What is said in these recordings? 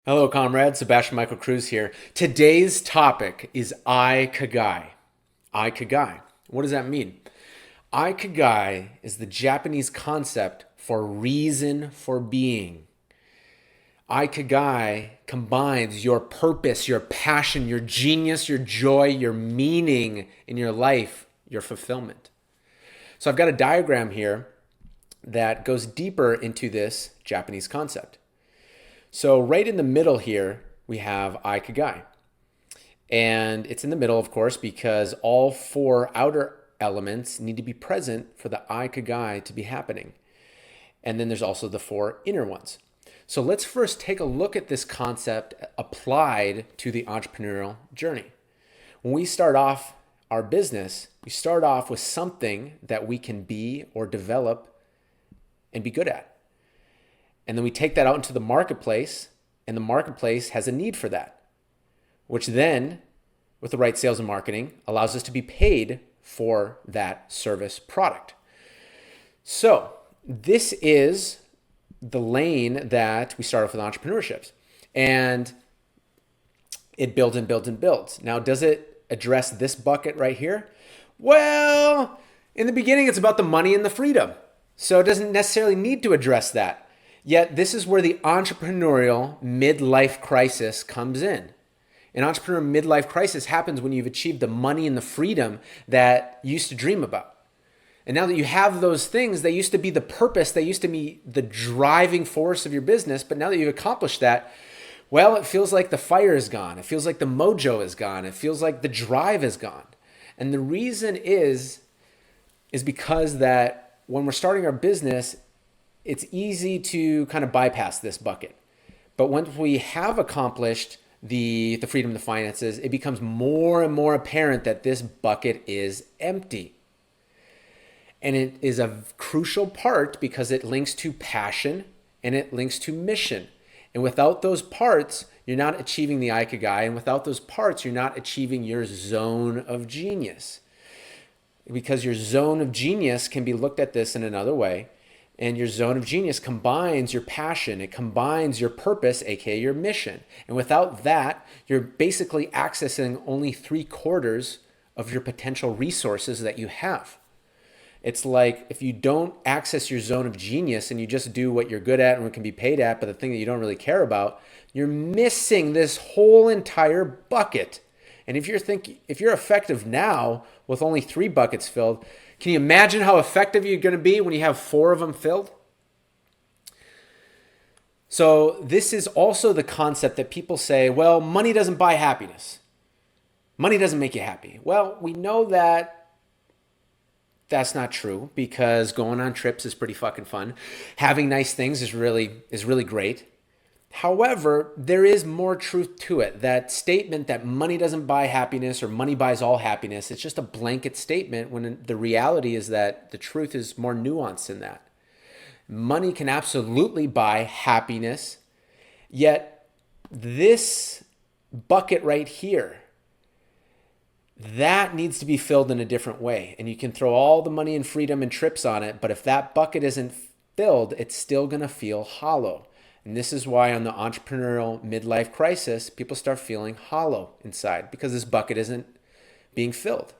Hello, comrades. Sebastian Michael Cruz here. Today's topic is Ikigai. Ikigai. What does that mean? Ikigai is the Japanese concept for reason for being. Ikigai combines your purpose, your passion, your genius, your joy, your meaning in your life, your fulfillment. So I've got a diagram here that goes deeper into this Japanese concept. So right in the middle here, we have Ikigai. And it's in the middle, of course, because all four outer elements need to be present for the Ikigai to be happening. And then there's also the four inner ones. So let's first take a look at this concept applied to the entrepreneurial journey. When we start off our business, we start off with something that we can be or develop and be good at. And then we take that out into the marketplace, and the marketplace has a need for that, which then, with the right sales and marketing, allows us to be paid for that service product. So this is the lane that we start off with entrepreneurships. And it builds and builds and builds. Now, does it address this bucket right here? Well, in the beginning, it's about the money and the freedom. So it doesn't necessarily need to address that. Yet this is where the entrepreneurial midlife crisis comes in. An entrepreneurial midlife crisis happens when you've achieved the money and the freedom that you used to dream about. And now that you have those things, they used to be the purpose, they used to be the driving force of your business. But now that you've accomplished that, well, it feels like the fire is gone. It feels like the mojo is gone. It feels like the drive is gone. And the reason is because that when we're starting our business, it's easy to kind of bypass this bucket. But once we have accomplished the freedom, the finances, it becomes more and more apparent that this bucket is empty. And it is a crucial part because it links to passion and it links to mission. And without those parts, you're not achieving the Ikigai. And without those parts, you're not achieving your zone of genius. Because your zone of genius can be looked at this in another way. And your zone of genius combines your passion. It combines your purpose, aka your mission. And without that, you're basically accessing only 3/4 of your potential resources that you have. It's like if you don't access your zone of genius and you just do what you're good at and what can be paid at, but the thing that you don't really care about, you're missing this whole entire bucket. And if you're effective now with only 3 buckets filled, can you imagine how effective you're going to be when you have 4 of them filled? So this is also the concept that people say, well, money doesn't buy happiness. Money doesn't make you happy. Well, we know that that's not true because going on trips is pretty fucking fun. Having nice things is really great. However, there is more truth to it. That statement that money doesn't buy happiness or money buys all happiness, it's just a blanket statement when the reality is that the truth is more nuanced than that. Money can absolutely buy happiness, yet this bucket right here, that needs to be filled in a different way. And you can throw all the money and freedom and trips on it, but if that bucket isn't filled, it's still going to feel hollow. And this is why on the entrepreneurial midlife crisis, people start feeling hollow inside because this bucket isn't being filled.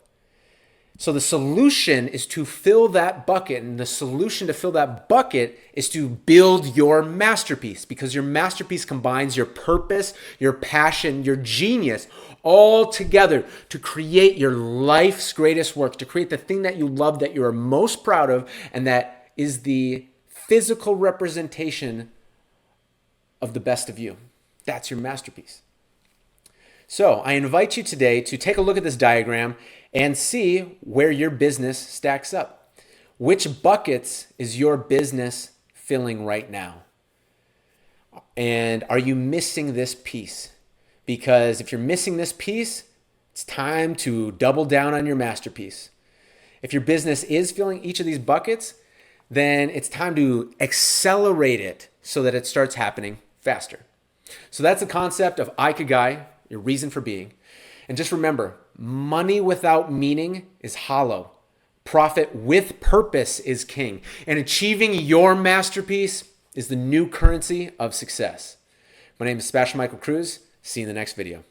So the solution is to fill that bucket. And the solution to fill that bucket is to build your masterpiece because your masterpiece combines your purpose, your passion, your genius all together to create your life's greatest work, to create the thing that you love, that you are most proud of, and that is the physical representation of the best of you. That's your masterpiece. So I invite you today to take a look at this diagram and see where your business stacks up. Which buckets is your business filling right now? And are you missing this piece? Because if you're missing this piece, it's time to double down on your masterpiece. If your business is filling each of these buckets, then it's time to accelerate it so that it starts happening faster. So that's the concept of Ikigai, your reason for being. And just remember, money without meaning is hollow. Profit with purpose is king. And achieving your masterpiece is the new currency of success. My name is Sebastian Michael Cruz. See you in the next video.